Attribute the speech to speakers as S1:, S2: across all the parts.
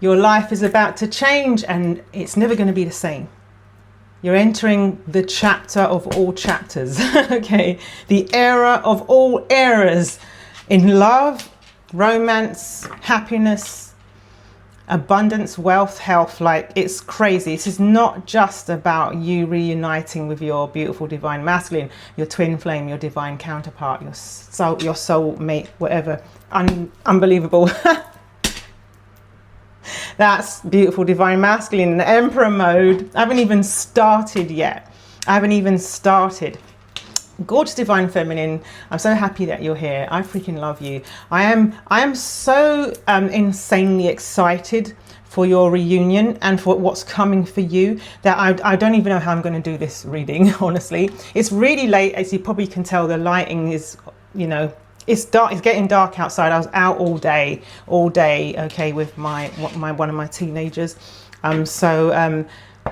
S1: Your life is about to change and it's never going to be the same. You're entering the chapter of all chapters, okay? The era of all eras in love, romance, happiness, abundance, wealth, health. Like, it's crazy. This is not just about you reuniting with your beautiful divine masculine, your twin flame, your divine counterpart, your soul mate, whatever. Unbelievable. That's beautiful divine masculine in the emperor mode. I haven't even started yet. I haven't even started. Gorgeous divine feminine, I'm so happy that you're here. I freaking love you. I am so insanely excited for your reunion and for what's coming for you that I don't even know how I'm going to do this reading, honestly. It's really late, as you probably can tell. The lighting is, you know, it's dark. It's getting dark outside. I was out all day, okay, with one of my teenagers.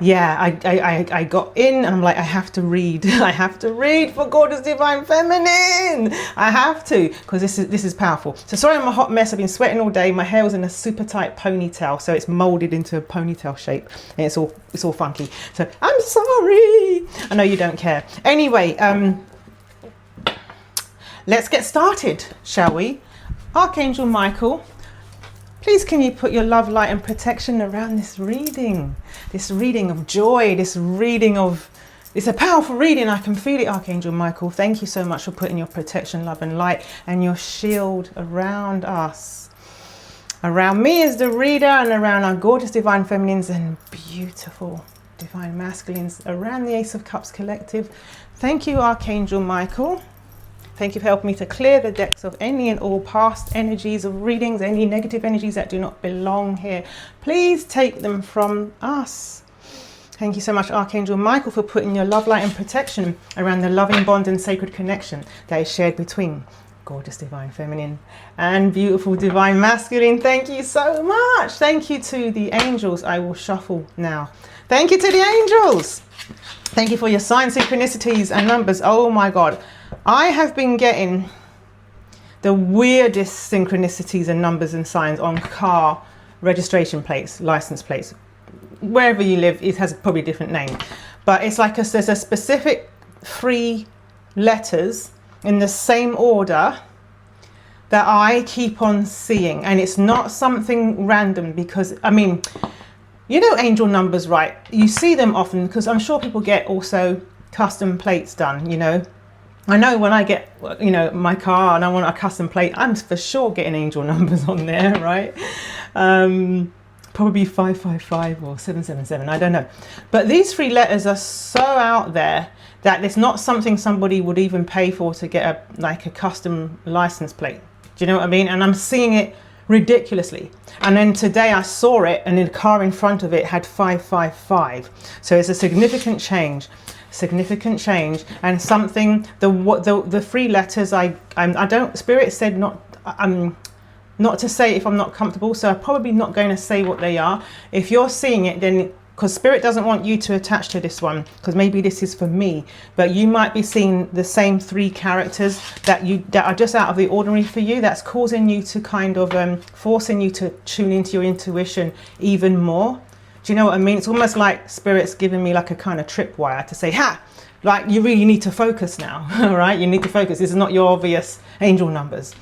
S1: Yeah, I got in and I'm like, I have to read. I have to read for Gorgeous Divine Feminine. I have to, because this is powerful. So sorry, I'm a hot mess. I've been sweating all day. My hair was in a super tight ponytail, so it's molded into a ponytail shape, and it's all funky. So I'm sorry. I know you don't care. Anyway, let's get started, shall we? Archangel Michael, please can you put your love, light and protection around this reading of joy, it's a powerful reading. I can feel it, Archangel Michael. Thank you so much for putting your protection, love and light and your shield around us. Around me as the reader and around our gorgeous divine feminines and beautiful divine masculines, around the Ace of Cups collective. Thank you, Archangel Michael. Thank you for helping me to clear the decks of any and all past energies of readings, any negative energies that do not belong here. Please take them from us. Thank you so much, Archangel Michael, for putting your love, light and protection around the loving bond and sacred connection that is shared between gorgeous divine feminine and beautiful divine masculine. Thank you so much. Thank you to the angels. I will shuffle now. Thank you to the angels. Thank you for your signs, synchronicities and numbers. Oh my God. I have been getting the weirdest synchronicities and numbers and signs on car registration plates, license plates. Wherever you live, it has probably a different name. But it's like there's a specific 3 letters in the same order that I keep on seeing. And it's not something random because, I mean, you know angel numbers, right? You see them often because I'm sure people get also custom plates done, you know. I know when I get, you know, my car and I want a custom plate, I'm for sure getting angel numbers on there, right? Probably 555 or 777, I don't know. But these 3 letters are so out there that it's not something somebody would even pay for to get like a custom license plate. Do you know what I mean? And I'm seeing it ridiculously. And then today I saw it and the car in front of it had 555. So it's a significant change. And something, the 3 letters I don't, Spirit said not to say if I'm not comfortable, so I'm probably not going to say what they are. If you're seeing it, then because Spirit doesn't want you to attach to this one, because maybe this is for me, but you might be seeing the same 3 characters that are just out of the ordinary for you, that's causing you to kind of forcing you to tune into your intuition even more. Do you know what I mean? It's almost like Spirit's giving me like a kind of tripwire to say, like you really need to focus now, all right? You need to focus. This is not your obvious angel numbers.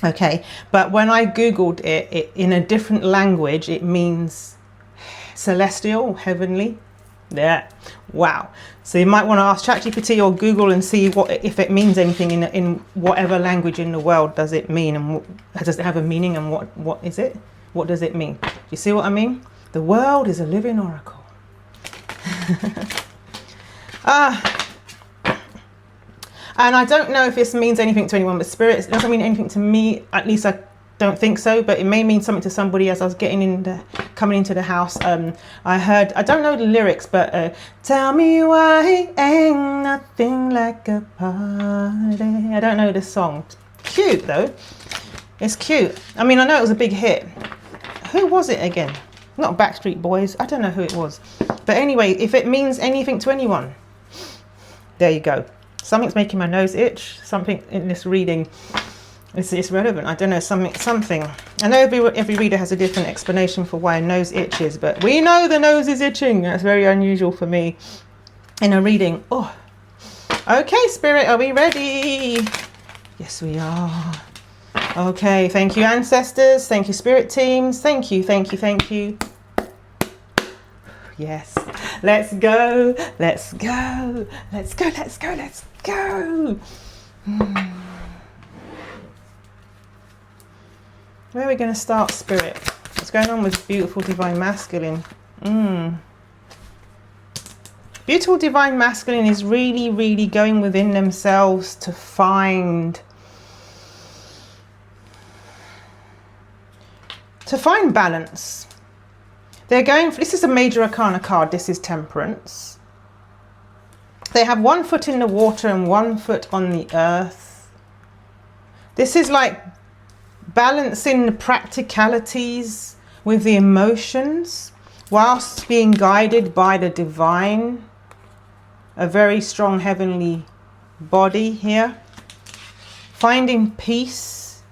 S1: Okay, but when I Googled it in a different language, it means celestial, heavenly. Yeah, wow. So you might want to ask ChatGPT or Google and see if it means anything in whatever language in the world does it mean, and does it have a meaning, and what is it? What does it mean? Do you see what I mean? The world is a living oracle. And I don't know if this means anything to anyone, but Spirit, it doesn't mean anything to me. At least I don't think so, but it may mean something to somebody. As I was coming into the house, I heard, I don't know the lyrics, but tell me why ain't nothing like a party. I don't know the song. Cute though. It's cute. I mean, I know it was a big hit. Who was it again? Not Backstreet Boys. I don't know who it was. But anyway, if it means anything to anyone, there you go. Something's making my nose itch. Something in this reading It's relevant. I don't know, something. I know every reader has a different explanation for why a nose itches, but we know the nose is itching. That's very unusual for me in a reading. Oh, okay, Spirit, are we ready? Yes, we are. Okay, thank you, ancestors. Thank you, spirit teams. Thank you, thank you, thank you. Yes, let's go, let's go, let's go, let's go, let's go. Where are we going to start, Spirit? What's going on with beautiful divine masculine? Beautiful divine masculine is really, really going within themselves to find balance. They're going, this is a major arcana card, this is Temperance. They have 1 foot in the water and 1 foot on the earth. This is like balancing the practicalities with the emotions whilst being guided by the divine. A very strong heavenly body here. Finding peace,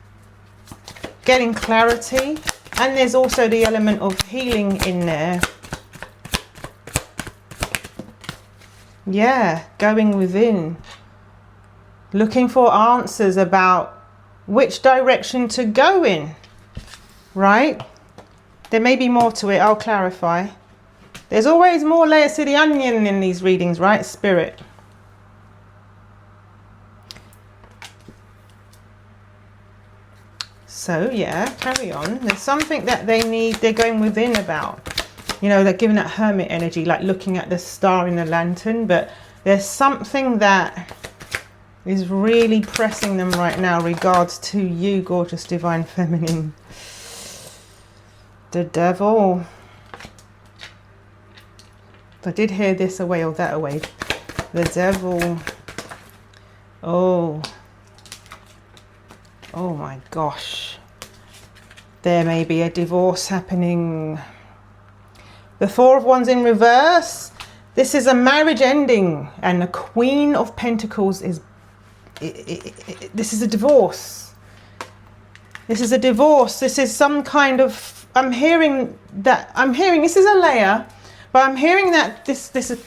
S1: getting clarity. And there's also the element of healing in there. Yeah, going within. Looking for answers about which direction to go in. Right? There may be more to it, I'll clarify. There's always more layers to the onion in these readings, right, Spirit? So yeah, carry on. There's something that they need, they're going within about. You know, they're giving that hermit energy, like looking at the star in the lantern, but there's something that is really pressing them right now regards to you, gorgeous divine feminine. The devil. I did hear this away or that away. The devil. Oh my gosh. There may be a divorce happening. The Four of Wands in reverse. This is a marriage ending. And the Queen of Pentacles is... this is a divorce. This is a divorce. This is some kind of... I'm hearing this is a layer. But I'm hearing that this is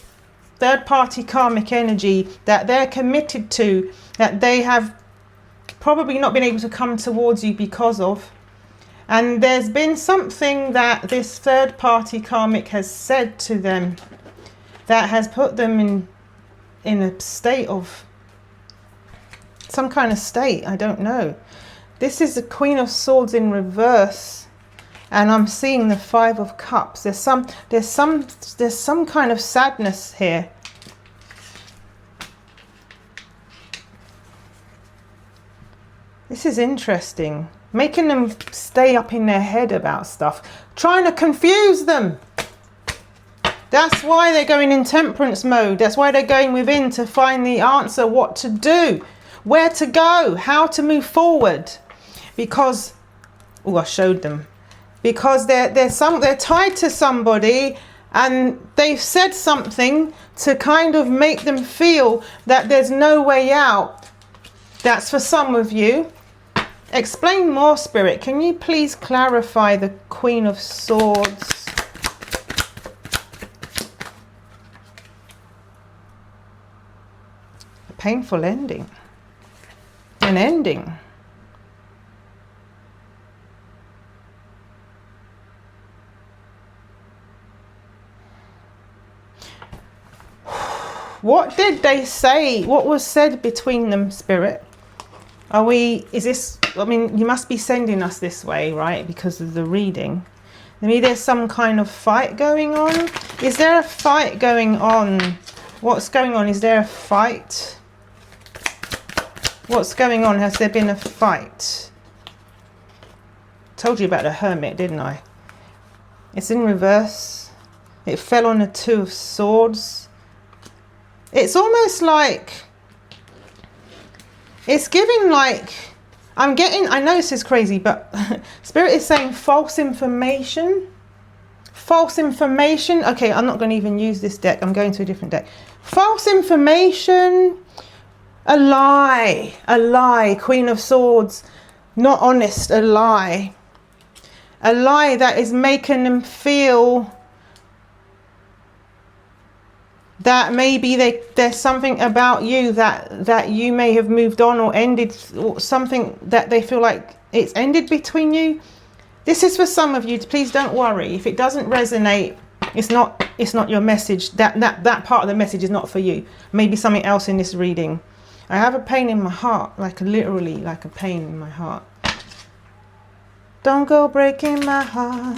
S1: third party karmic energy that they're committed to. That they have probably not been able to come towards you because of. And there's been something that this third party karmic has said to them that has put them in a state of some kind of state. I don't know. This is the Queen of Swords in reverse, and I'm seeing the Five of Cups. There's some kind of sadness here. This is interesting. Making them stay up in their head about stuff. Trying to confuse them. That's why they're going in temperance mode. That's why they're going within to find the answer, what to do, where to go, how to move forward. Because, oh, I showed them. Because they're tied to somebody and they've said something to kind of make them feel that there's no way out. That's for some of you. Explain more, Spirit. Can you please clarify the Queen of Swords? A painful ending. An ending. What did they say? What was said between them, Spirit? I mean, you must be sending us this way, right? Because of the reading. Maybe there's some kind of fight going on. Is there a fight going on? What's going on? Is there a fight? What's going on? Has there been a fight? Told you about the Hermit, didn't I? It's in reverse. It fell on the Two of Swords. It's almost like... it's giving like... I know this is crazy, but Spirit is saying false information. False information. Okay, I'm not going to even use this deck. I'm going to a different deck. False information. A lie. A lie. Queen of Swords. not honest, a lie that is making them feel that maybe there's something about you that you may have moved on or ended, or something that they feel like it's ended between you. This is for some of you. Please don't worry if it doesn't resonate. It's not your message. That part of the message is not for you. Maybe something else in this reading. I have a pain in my heart, like literally like a pain in my heart. Don't go breaking my heart.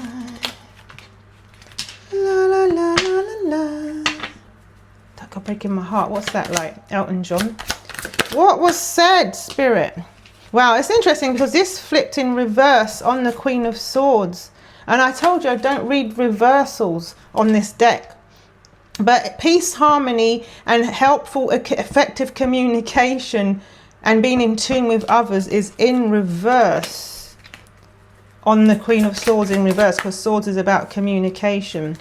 S1: La la la la la la. Don't go breaking my heart. What's that like? Elton John. What was said, Spirit? Wow, it's interesting because this flipped in reverse on the Queen of Swords. And I told you I don't read reversals on this deck. But peace, harmony, and helpful, effective communication and being in tune with others is in reverse on the Queen of Swords, in reverse, because swords is about communication.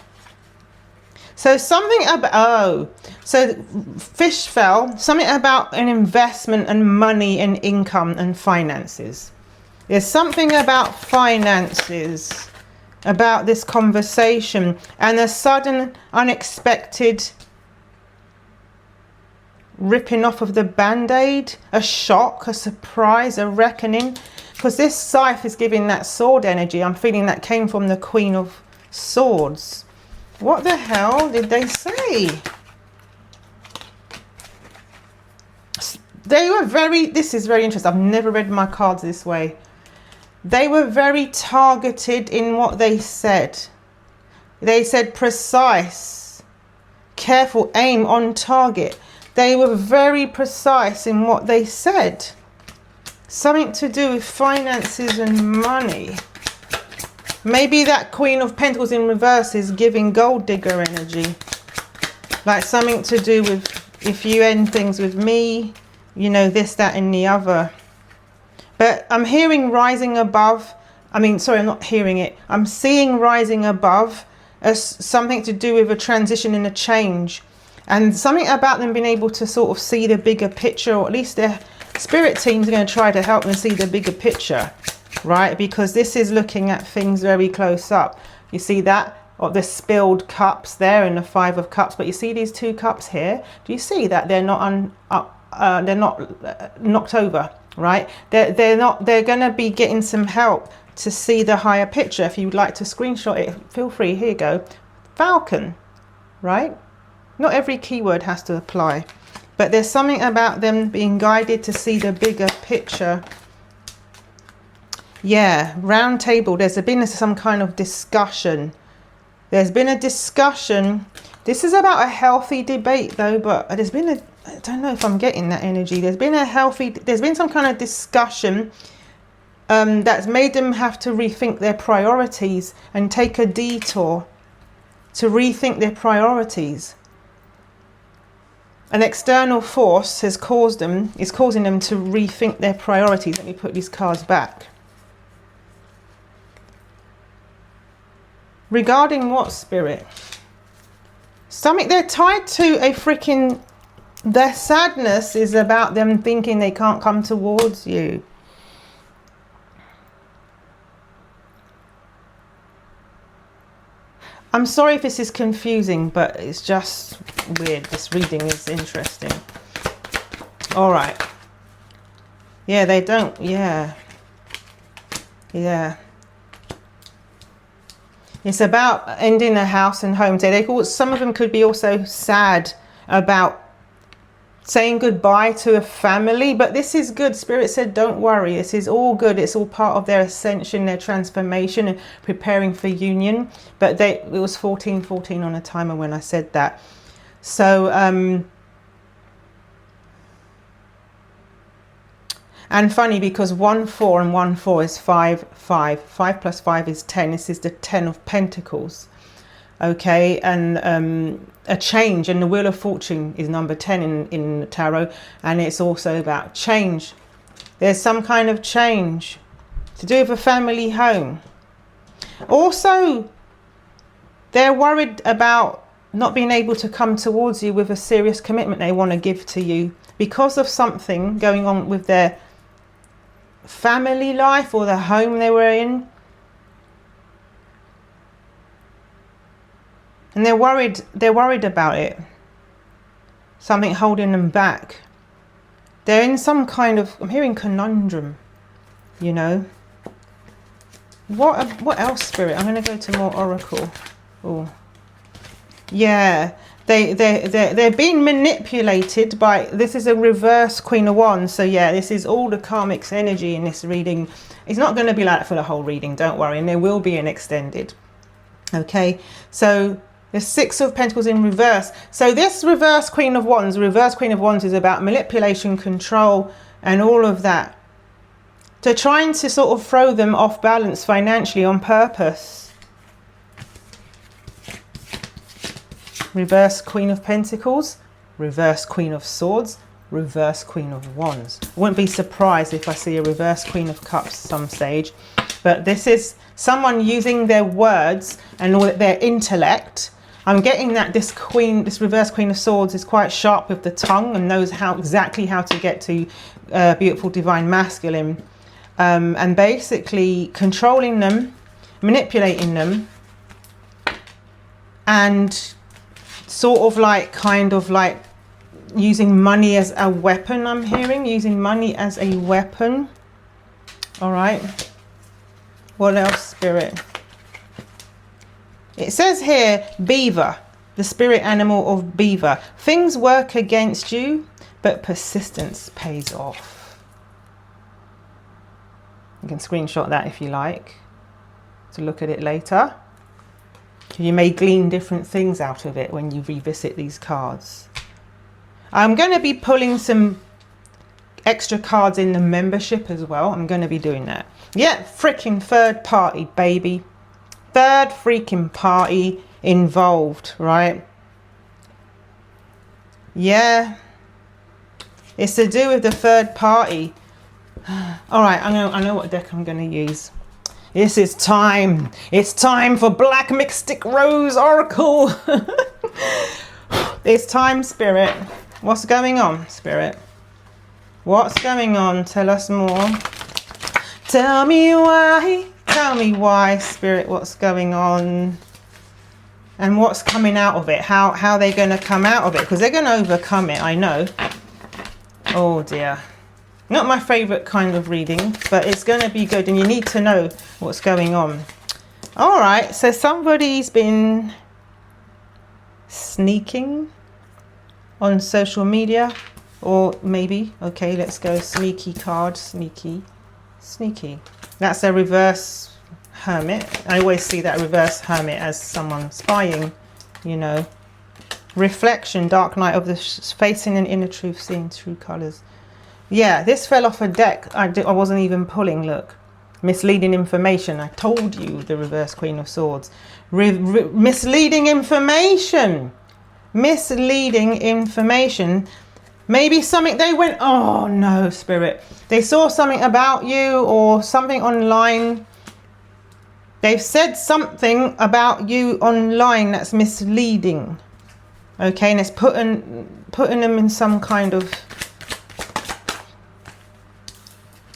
S1: So something about, so fish fell, something about an investment and money and income and finances. There's something about finances, about this conversation, and a sudden unexpected ripping off of the band-aid, a shock, a surprise, a reckoning, because this scythe is giving that sword energy. I'm feeling that came from the Queen of Swords. What the hell did they say? They were very, this is very interesting. I've never read my cards this way. They were very targeted in what they said. They said precise, careful, aim, on target. They were very precise in what they said. Something to do with finances and money. Maybe that Queen of Pentacles in reverse is giving gold digger energy. Like something to do with, if you end things with me, you know, this, that, and the other. But I'm hearing rising above. I mean, sorry, I'm not hearing it. I'm seeing rising above as something to do with a transition and a change. And something about them being able to sort of see the bigger picture, or at least their spirit team's going to try to help them see the bigger picture, right? Because this is looking at things very close up. You see that? Or the spilled cups there and the 5 of cups. But you see these 2 cups here? Do you see that they're not they're not knocked over, right? They're going to be getting some help to see the higher picture. If you'd like to screenshot it, feel free. Here you go. Falcon, right? Not every keyword has to apply, but there's something about them being guided to see the bigger picture. Yeah, round table. There's been some kind of discussion. There's been a discussion. This is about a healthy debate though, but there's been a, I don't know if I'm getting that energy. There's been some kind of discussion that's made them have to rethink their priorities and take a detour to rethink their priorities. An external force is causing them to rethink their priorities. Let me put these cards back. Regarding what, Spirit? Something they're tied to a freaking... Their sadness is about them thinking they can't come towards you. I'm sorry if this is confusing, but it's just weird. This reading is interesting. All right. Yeah, they don't. Yeah. Yeah. It's about ending a house and home. Some of them could be also sad about saying goodbye to a family, but this is good. Spirit said don't worry, this is all good. It's all part of their ascension, their transformation, and preparing for union. But it was 1414 on a timer when I said that. So and funny because 1 4 and 1 4 is 5 5 5 plus 5 is 10. This is the 10 of Pentacles. Okay, and a change, and the Wheel of Fortune is number 10 in the tarot, and it's also about change. There's some kind of change to do with a family home. Also, they're worried about not being able to come towards you with a serious commitment they want to give to you because of something going on with their family life or the home they were in. And they're worried about it. Something holding them back. They're in some kind of, I'm hearing conundrum, you know. What else, Spirit? I'm going to go to more oracle. Oh, yeah. They're being manipulated by, this is a reverse Queen of Wands. So yeah, this is all the karmic's energy in this reading. It's not going to be like that for the whole reading, don't worry. And there will be an extended. Okay, so the Six of Pentacles in reverse. So this reverse Queen of Wands is about manipulation, control, and all of that. They're trying to sort of throw them off balance financially on purpose. Reverse Queen of Pentacles, reverse Queen of Swords, reverse Queen of Wands. I wouldn't be surprised if I see a reverse Queen of Cups some stage. But this is someone using their words and all their intellect. I'm getting that this reverse Queen of Swords is quite sharp with the tongue and knows exactly how to get to beautiful divine masculine. And basically controlling them, manipulating them, and sort of like, kind of like using money as a weapon. I'm hearing using money as a weapon. All right. What else, Spirit? It says here, beaver, the spirit animal of beaver. Things work against you, but persistence pays off. You can screenshot that if you like to look at it later. You may glean different things out of it when you revisit these cards. I'm going to be pulling some extra cards in the membership as well. I'm going to be doing that. Yeah, freaking third party, baby. Third freaking party involved, right? Yeah. It's to do with the third party. All right, I know what deck I'm going to use. This is time. It's time for Black Mystic Rose Oracle. It's time, Spirit. What's going on, Spirit? What's going on? Tell us more. Tell me why. Tell me why, Spirit. What's going on? And what's coming out of it? How they're going to come out of it? Because they're going to overcome it, I know. Oh, dear. Not my favourite kind of reading, but it's going to be good. And you need to know what's going on. All right. So somebody's been sneaking on social media. Or maybe. Okay, let's go. Sneaky card. Sneaky. Sneaky. That's a reverse hermit. I always see that reverse hermit as someone spying, you know. Reflection. Dark night of the facing an inner truth, seeing true colours. Yeah, this fell off a deck. I wasn't even pulling, look. Misleading information. I told you, the reverse Queen of Swords. Misleading information. Misleading information. Maybe something they went, oh no, Spirit. They saw something about you or something online. They've said something about you online that's misleading. Okay, and it's putting them in some kind of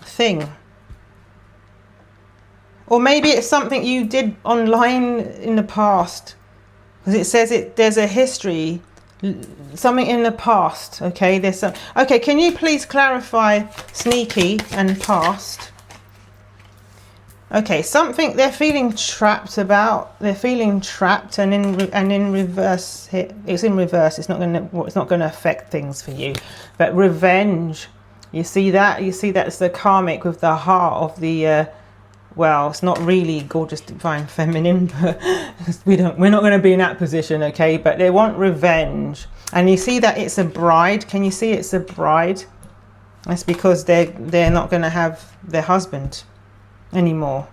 S1: thing. Or maybe it's something you did online in the past, because it says there's a history, something in the past. Okay, there's some. Okay, can you please clarify sneaky and past? Okay, something they're feeling trapped about. They're feeling trapped, and in reverse, it's in reverse. It's not going to affect things for you, but revenge. You see that? You see that's the karmic with the heart of the, well, it's not really gorgeous divine feminine, but we're not going to be in that position, okay? But they want revenge. And you see that it's a bride. Can you see it's a bride? That's because they're not going to have their husband anymore.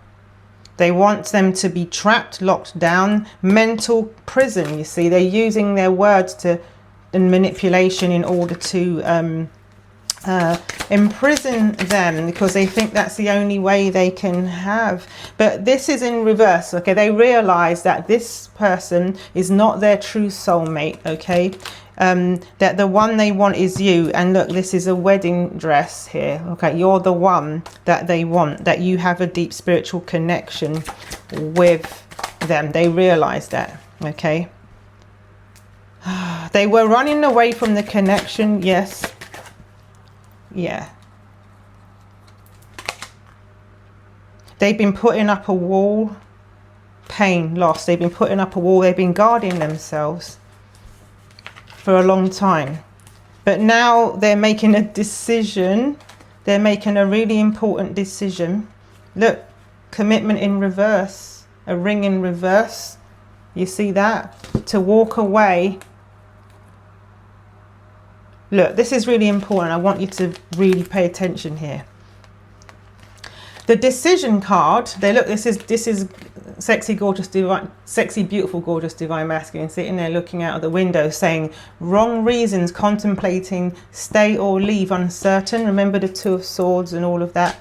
S1: They want them to be trapped, locked down, mental prison. You see, they're using their words and manipulation in order to imprison them because they think that's the only way they can have. But this is in reverse. Okay, they realize that this person is not their true soulmate. Okay, that the one they want is you. And look, this is a wedding dress here. Okay, you're the one that they want, that you have a deep spiritual connection with them. They realize that. Okay, they were running away from the connection. Yes. Yeah. They've been putting up a wall. Pain, loss. They've been putting up a wall. They've been guarding themselves for a long time. But now they're making a decision. They're making a really important decision. Look, commitment in reverse. A ring in reverse. You see that? To walk away. Look, this is really important. I want you to really pay attention here. The decision card, this is sexy, gorgeous, divine, sexy, beautiful, gorgeous, divine masculine sitting there looking out of the window saying, wrong reasons, contemplating, stay or leave, uncertain. Remember the Two of Swords and all of that.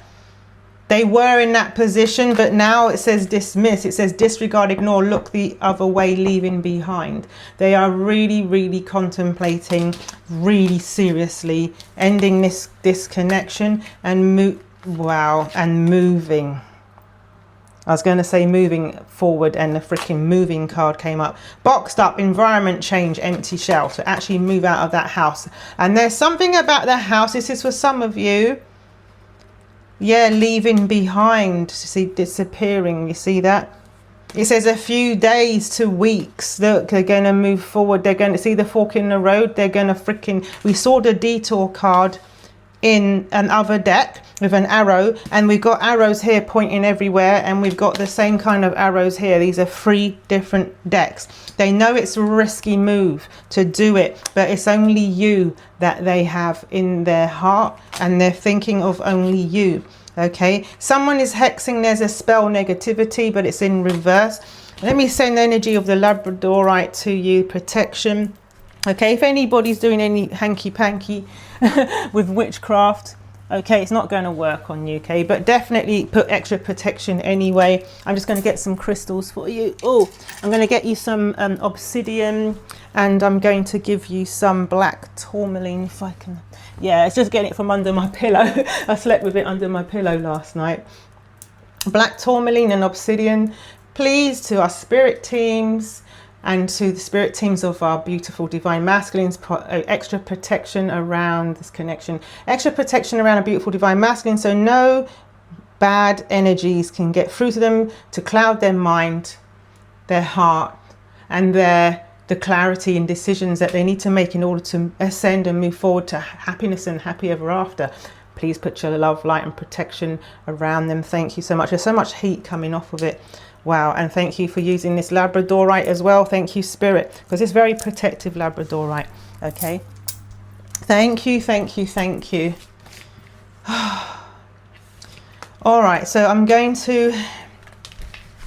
S1: They were in that position, but now it says dismiss. It says disregard, ignore, look the other way, leaving behind. They are really, really contemplating, really seriously ending this disconnection and moving. I was going to say moving forward, and the freaking moving card came up. Boxed up, environment change, empty shell. So actually move out of that house. And there's something about the house. This is for some of you. Yeah, leaving behind, see, disappearing, you see that? It says a few days to weeks. Look, they're going to move forward. They're going to see the fork in the road. They're going to we saw the detour card in another deck with an arrow, and we've got arrows here pointing everywhere, and we've got the same kind of arrows here. These are 3 different decks. They know it's a risky move to do it, but it's only you that they have in their heart, and they're thinking of only you. Okay, someone is hexing. There's a spell negativity, but it's in reverse. Let me send the energy of the Labradorite to you, protection. Okay, if anybody's doing any hanky-panky with witchcraft, okay, it's not going to work on you, okay, but definitely put extra protection anyway. I'm just going to get some crystals for you. Oh, I'm going to get you some obsidian, and I'm going to give you some black tourmaline if I can. Yeah, it's just getting it from under my pillow. I slept with it under my pillow last night. Black tourmaline and obsidian. Please, to our spirit teams and to the spirit teams of our beautiful divine masculines, extra protection around this connection, extra protection around a beautiful divine masculine, so no bad energies can get through to them to cloud their mind, their heart, and the clarity and decisions that they need to make in order to ascend and move forward to happiness and happy ever after. Please put your love, light and protection around them. Thank you so much. There's so much heat coming off of it. Wow. And thank you for using this Labradorite as well. Thank you, Spirit, because it's very protective Labradorite. Okay. Thank you. Thank you. Thank you. All right. So I'm going to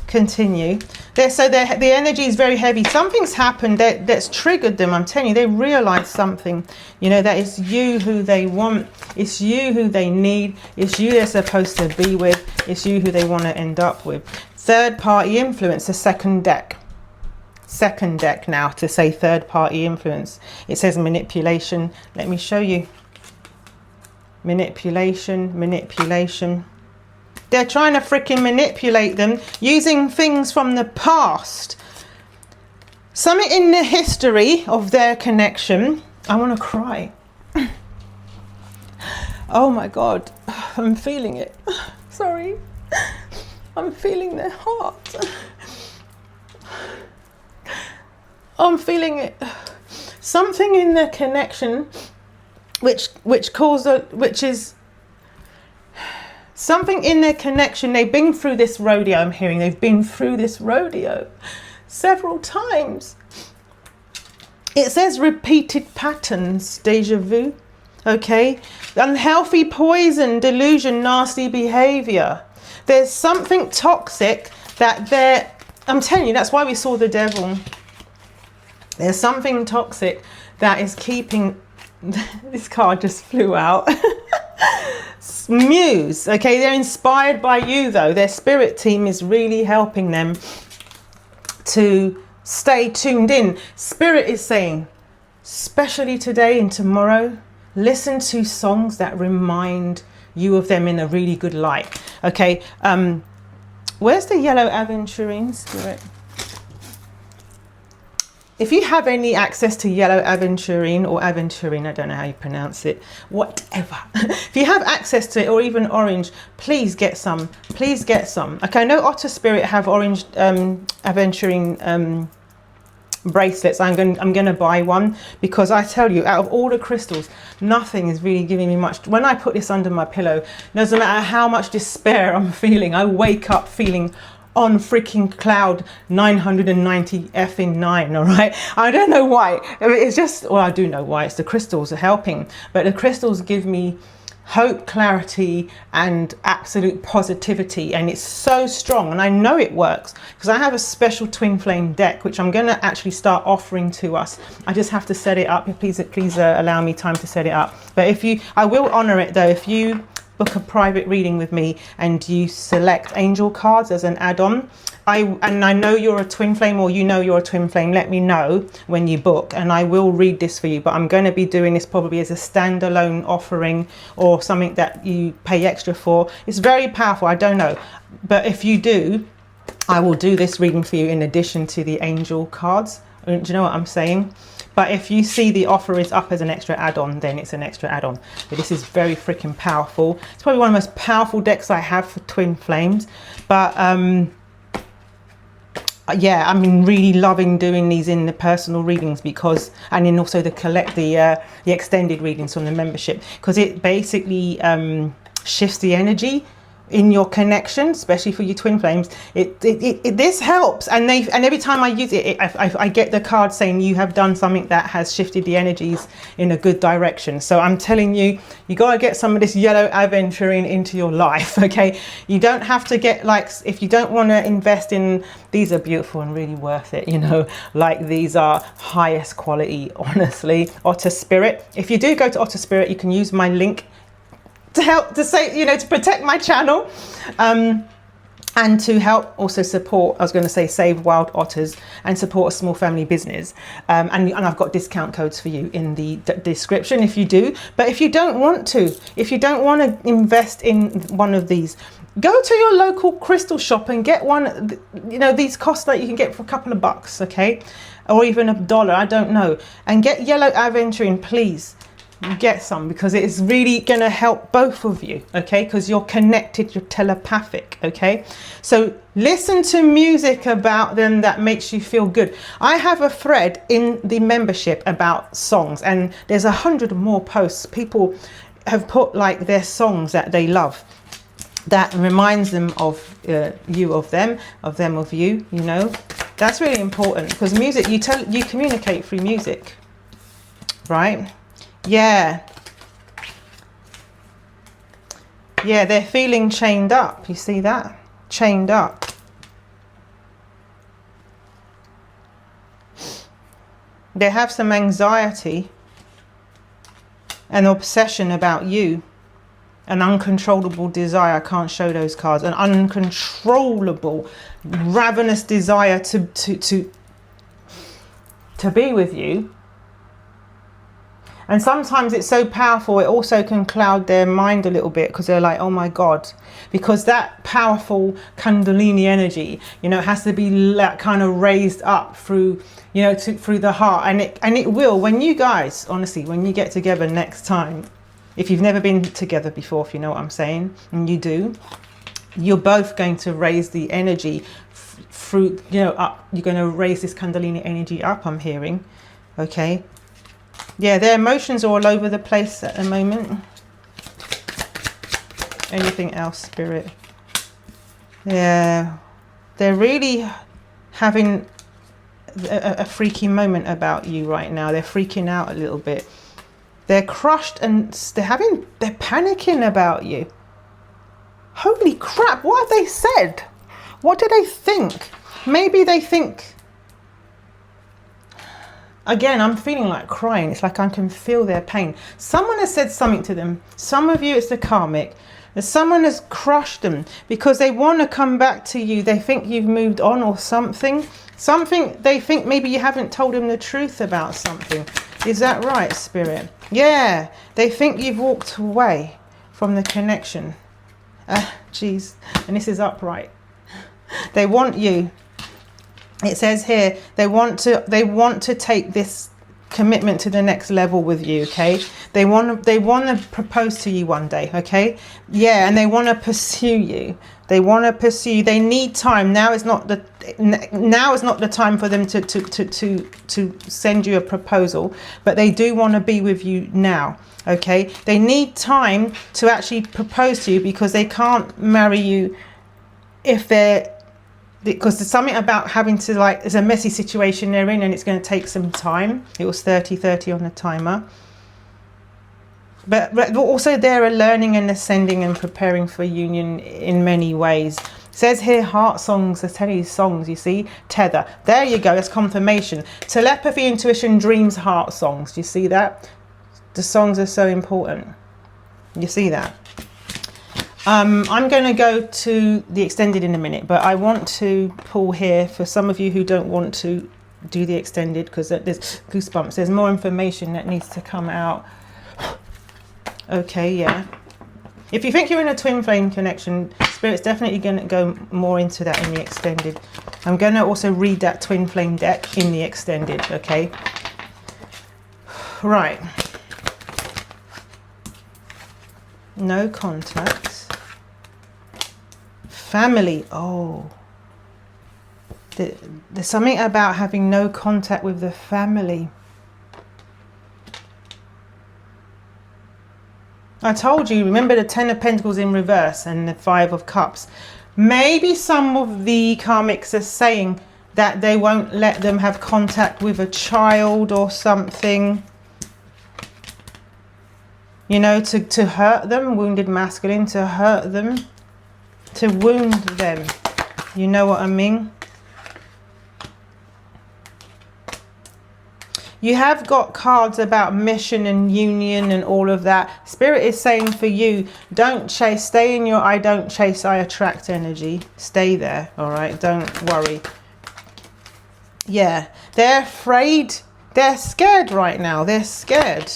S1: continue. The energy is very heavy. Something's happened that's triggered them. I'm telling you, they realize something. You know, that it's you who they want. It's you who they need. It's you they're supposed to be with. It's you who they want to end up with. Third party influence, the second deck. Second deck now to say third party influence. It says manipulation. Let me show you. Manipulation, manipulation. They're trying to freaking manipulate them using things from the past. Something in the history of their connection. I want to cry. Oh my God. I'm feeling it. Sorry. I'm feeling their heart. I'm feeling it. Something in their connection which is something in their connection. They've been through this rodeo, I'm hearing. They've been through this rodeo several times. It says repeated patterns, deja vu. Okay. Unhealthy poison, delusion, nasty behavior. There's something toxic that I'm telling you, that's why we saw the devil. There's something toxic that is keeping this card just flew out. Muse. Okay, they're inspired by you though. Their spirit team is really helping them to stay tuned in. Spirit is saying, especially today and tomorrow, listen to songs that remind you of them in a really good light. Okay, where's the yellow aventurine, Spirit? If you have any access to yellow aventurine or aventurine, I don't know how you pronounce it, whatever. If you have access to it, or even orange, please get some. Please get some. Okay, I know Otter Spirit have orange aventurine bracelets. I'm going to buy one, because I tell you, out of all the crystals, nothing is really giving me much. When I put this under my pillow, doesn't matter how much despair I'm feeling, I wake up feeling on freaking cloud 990 effing 9. All right, I don't know why. It's just, well, I do know why. It's the crystals are helping, but the crystals give me hope, clarity, and absolute positivity, and it's so strong, and I know it works because I have a special twin flame deck which I'm going to actually start offering to us. I just have to set it up. Please allow me time to set it up. But if you, I will honor it though, if you book a private reading with me and you select angel cards as an add-on, and I know you're a twin flame, or you know you're a twin flame, let me know when you book and I will read this for you. But I'm going to be doing this probably as a standalone offering, or something that you pay extra for. It's very powerful, I don't know, but if you do, I will do this reading for you in addition to the angel cards. Do you know what I'm saying? But if you see the offer is up as an extra add-on, then it's an extra add-on. But this is very freaking powerful. It's probably one of the most powerful decks I have for twin flames. But yeah, I'm really loving doing these in the personal readings, because, and then also the extended readings from the membership, because it basically shifts the energy in your connection, especially for your twin flames. This helps, and every time I use it, I get the card saying you have done something that has shifted the energies in a good direction. So I'm telling you, you got to get some of this yellow aventurine into your life. Okay, you don't have to get, like, if you don't want to invest in, these are beautiful and really worth it, you know, like these are highest quality, honestly. Otter Spirit, if you do go to Otter Spirit, you can use my link to help, to say, you know, to protect my channel, and to help also support, I was going to say, save wild otters and support a small family business. And I've got discount codes for you in the description if you do. But if you don't want to, if you don't want to invest in one of these, go to your local crystal shop and get one. You know, these cost, like, you can get for a couple of bucks, okay, or even $1, I don't know. And get yellow aventurine, please. Get some, because it's really going to help both of you, okay, because you're connected, you're telepathic, okay. So listen to music about them that makes you feel good. I have a thread in the membership about songs, and there's 100 more posts. People have put like their songs that they love, that reminds them of you, of them, of you, you know. That's really important, because music, you communicate through music, right? Yeah, they're feeling chained up. You see that? Chained up. They have some anxiety, an obsession about you, an uncontrollable desire. I can't show those cards. An uncontrollable, ravenous desire to be with you. And sometimes it's so powerful, it also can cloud their mind a little bit, because they're like, oh my God, because that powerful Kundalini energy, you know, it has to be kind of raised up through, you know, through the heart. And it will, when you guys, honestly, when you get together next time, if you've never been together before, if you know what I'm saying, and you do, you're both going to raise the energy through, you know, up. You're going to raise this Kundalini energy up, I'm hearing, okay. Yeah, their emotions are all over the place at the moment. Anything else, Spirit? Yeah, they're really having a freaky moment about you right now. They're freaking out a little bit. They're crushed, and they're panicking about you. Holy crap, what have they said? What do they think? Maybe they think Again, I'm feeling like crying. It's like I can feel their pain. Someone has said something to them. Some of you, it's the karmic. Someone has crushed them because they want to come back to you. They think you've moved on or something. Something, they think maybe you haven't told them the truth about something. Is that right, Spirit? Yeah, they think you've walked away from the connection. Geez, and this is upright. They want you. It says here, they want to take this commitment to the next level with you, okay? They want to propose to you one day, okay? Yeah, and they want to pursue you. They want to pursue you. They need time. Now is not the time for them to send you a proposal, but they do want to be with you now, okay? They need time to actually propose to you because they can't marry you because there's something about having to, like, it's a messy situation they're in and it's going to take some time. It was 30 on the timer. But also they're learning and ascending and preparing for union in many ways. It says here, heart songs, I tell you, songs, you see, tether. There you go, that's confirmation. Telepathy, intuition, dreams, heart songs. Do you see that? The songs are so important. You see that? I'm going to go to the extended in a minute, but I want to pull here for some of you who don't want to do the extended because there's goosebumps. There's more information that needs to come out. Okay, yeah. If you think you're in a twin flame connection, Spirit's definitely going to go more into that in the extended. I'm going to also read that twin flame deck in the extended, okay? Right. No contact. Family. Oh, there's something about having no contact with the family. I told you, remember the 10 of Pentacles in reverse and the 5 of Cups. Maybe some of the karmics are saying that they won't let them have contact with a child or something. You know, to hurt them, wounded masculine, to hurt them. To wound them, you know what I mean? You have got cards about mission and union and all of that. Spirit is saying for you, don't chase, stay in your I don't chase, I attract energy. Stay there, all right? Don't worry. Yeah, they're afraid. They're scared right now. They're scared.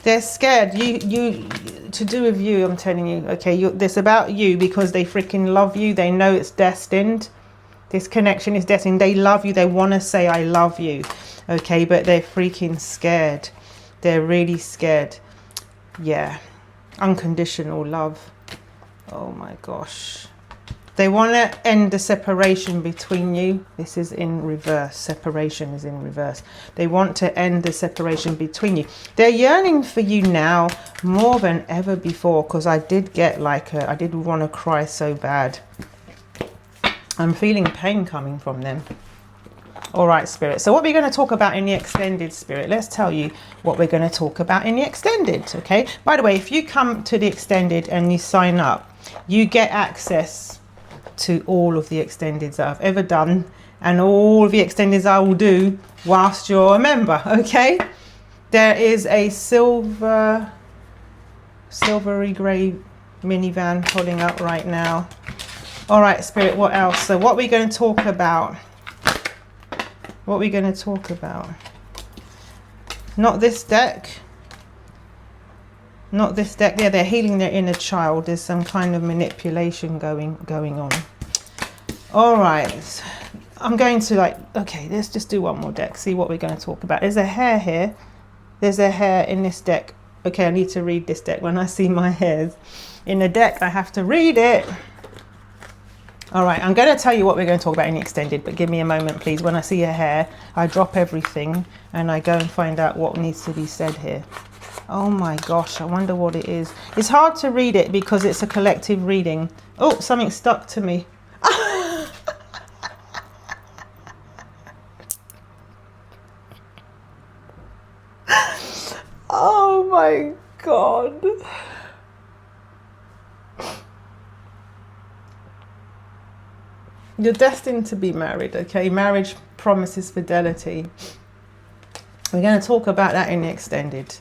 S1: They're scared. You to do with you, I'm telling you. Okay, this about you because they freaking love you. They know it's destined. This connection is destined. They love you. They want to say I love you. Okay, but they're freaking scared. They're really scared. Yeah, unconditional love. Oh my gosh. They want to end the separation between you. This is in reverse. Separation is in reverse. They want to end the separation between you. They're yearning for you now more than ever before because I did get like I did want to cry so bad. I'm feeling pain coming from them. All right, Spirit. So what we're going to talk about in the extended, Spirit, let's tell you what we're going to talk about in the extended, okay? By the way, if you come to the extended and you sign up, you get access to all of the extendeds that I've ever done and all of the extendeds I will do whilst you're a member, okay? There is a silvery grey minivan pulling up right now. All right, Spirit, what else? So what we're going to talk about, not this deck. Not this deck. Yeah, they're healing their inner child. There's some kind of manipulation going on. All right. I'm going to okay, let's just do one more deck. See what we're going to talk about. There's a hair here. There's a hair in this deck. Okay, I need to read this deck. When I see my hairs in the deck, I have to read it. All right, I'm going to tell you what we're going to talk about in the extended, but give me a moment, please. When I see a hair, I drop everything and I go and find out what needs to be said here. Oh my gosh, I wonder what it is. It's hard to read it because it's a collective reading. Oh, something stuck to me. Oh my God. You're destined to be married, okay? Marriage promises fidelity. We're going to talk about that in the extended.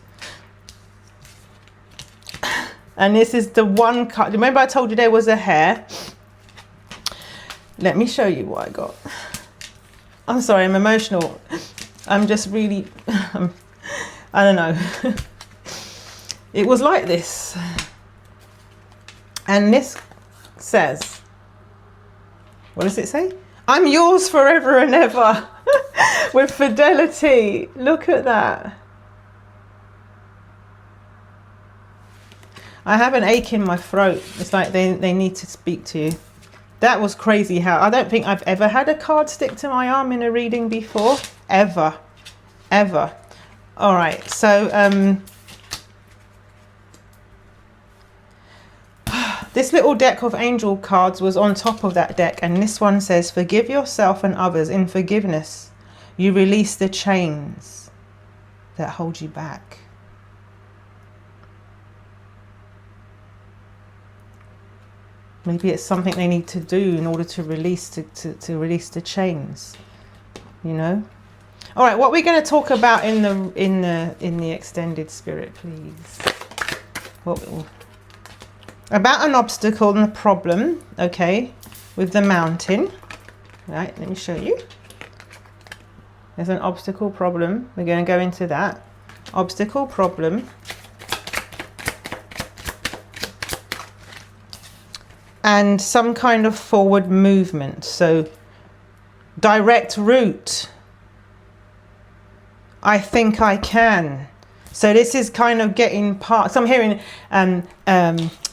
S1: And this is the one card. Remember I told you there was a hair? Let me show you what I got. I'm sorry, I'm emotional. I'm just really, I don't know. It was like this. And this says, what does it say? I'm yours forever and ever. With fidelity. Look at that. I have an ache in my throat. It's like they need to speak to you. That was crazy how I don't think I've ever had a card stick to my arm in a reading before. Ever. All right, so this little deck of angel cards was on top of that deck, and this one says, forgive yourself and others. In forgiveness, you release the chains that hold you back. Maybe it's something they need to do in order to release to release the chains, you know. All right, what we're going to talk about in the extended spirit, please. About an obstacle and a problem, okay, with the mountain. Right, let me show you. There's an obstacle problem. We're going to go into that. Obstacle problem. And some kind of forward movement. So direct route. I think I can. So this is kind of getting part. So I'm hearing,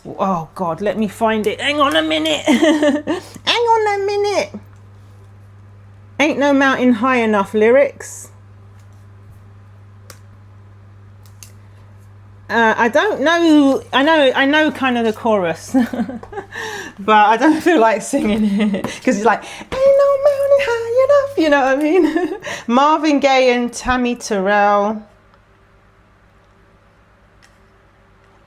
S1: oh God, let me find it. Hang on a minute. Hang on a minute. Ain't no mountain high enough lyrics. I don't know. I know kind of the chorus, but I don't feel like singing it because it's like ain't no mountain high enough. You know what I mean? Marvin Gaye and Tammy Terrell.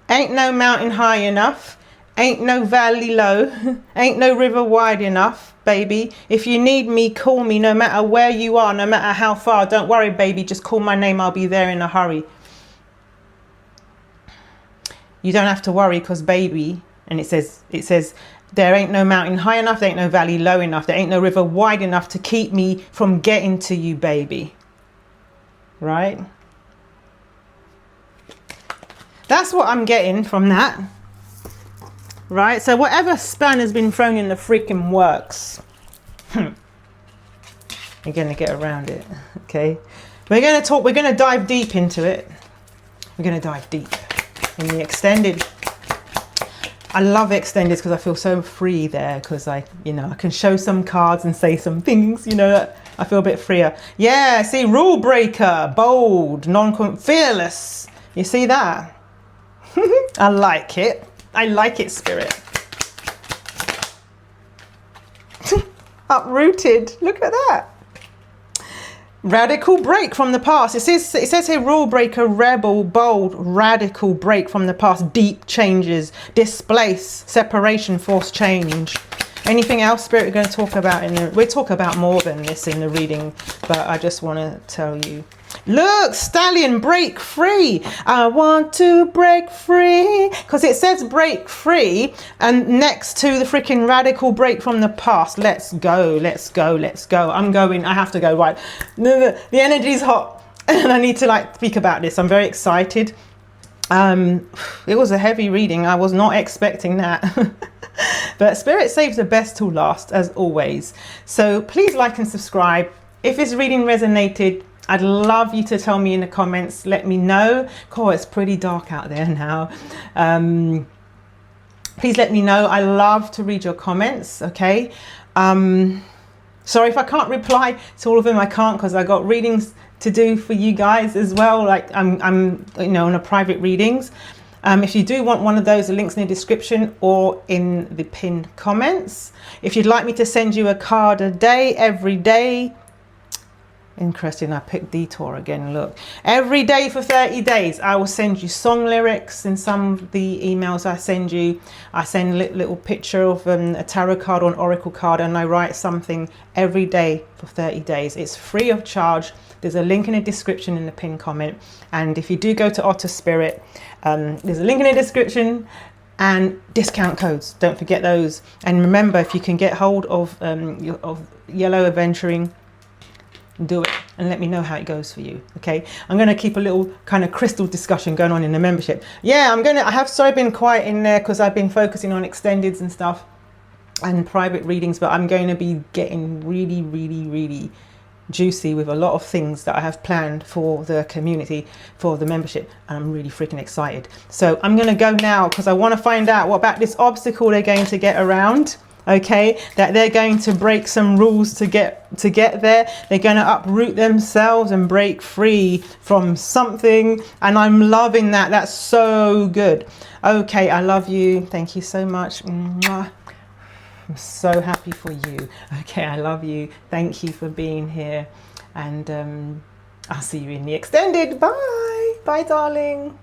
S1: Ain't no mountain high enough. Ain't no valley low. Ain't no river wide enough, baby. If you need me, call me. No matter where you are, no matter how far. Don't worry, baby. Just call my name. I'll be there in a hurry. You don't have to worry because baby, and it says there ain't no mountain high enough, there ain't no valley low enough, there ain't no river wide enough to keep me from getting to you, baby. Right? That's what I'm getting from that. Right? So whatever span has been thrown in the freaking works, you're going to get around it. Okay? We're going to dive deep into it. We're going to dive deep. In the extended, I love extended because I feel so free there because I can show some cards and say some things, I feel a bit freer. Yeah, see, rule breaker, bold, fearless. You see that? I like it. I like it, spirit. Uprooted. Look at that. Radical break from the past. It says here rule breaker, rebel, bold, radical break from the past, deep changes, displace, separation, force change. Anything else, Spirit, we're going to talk about we'll talk about more than this in the reading, but I just want to tell you. Look, stallion, break free. I want to break free. Because it says break free and next to the freaking radical break from the past. Let's go, let's go, let's go. I'm going, I have to go, right. The energy's hot and I need to speak about this. I'm very excited. It was a heavy reading. I was not expecting that. But Spirit saves the best till last, as always. So please like and subscribe. If this reading resonated, I'd love you to tell me in the comments. Let me know. Oh, it's pretty dark out there now. Please let me know. I love to read your comments. Okay. Sorry if I can't reply to all of them. I can't because I got readings to do for you guys as well. I'm on a private readings. If you do want one of those, the link's in the description or in the pinned comments. If you'd like me to send you a card a day, every day, Interesting. I picked Detour again. Look, every day for 30 days, I will send you song lyrics in some of the emails I send you. I send a little picture of a tarot card or an oracle card, and I write something every day for 30 days. It's free of charge. There's a link in the description in the pinned comment. And if you do go to Otter Spirit, there's a link in the description and discount codes. Don't forget those. And remember, if you can get hold of Yellow Adventuring, do it and let me know how it goes for you. Okay, I'm going to keep a little kind of crystal discussion going on in the membership. Yeah, I have been quiet in there because I've been focusing on extendeds and stuff and private readings, but I'm going to be getting really juicy with a lot of things that I have planned for the community, for the membership, and I'm really freaking excited. So I'm going to go now because I want to find out what about this obstacle they're going to get around. Okay, that they're going to break some rules to get there. They're going to uproot themselves and break free from something, and I'm loving that. That's so good. Okay, I love you. Thank you so much. Mwah. I'm so happy for you. Okay, I love you. Thank you for being here, and I'll see you in the extended. Bye darling.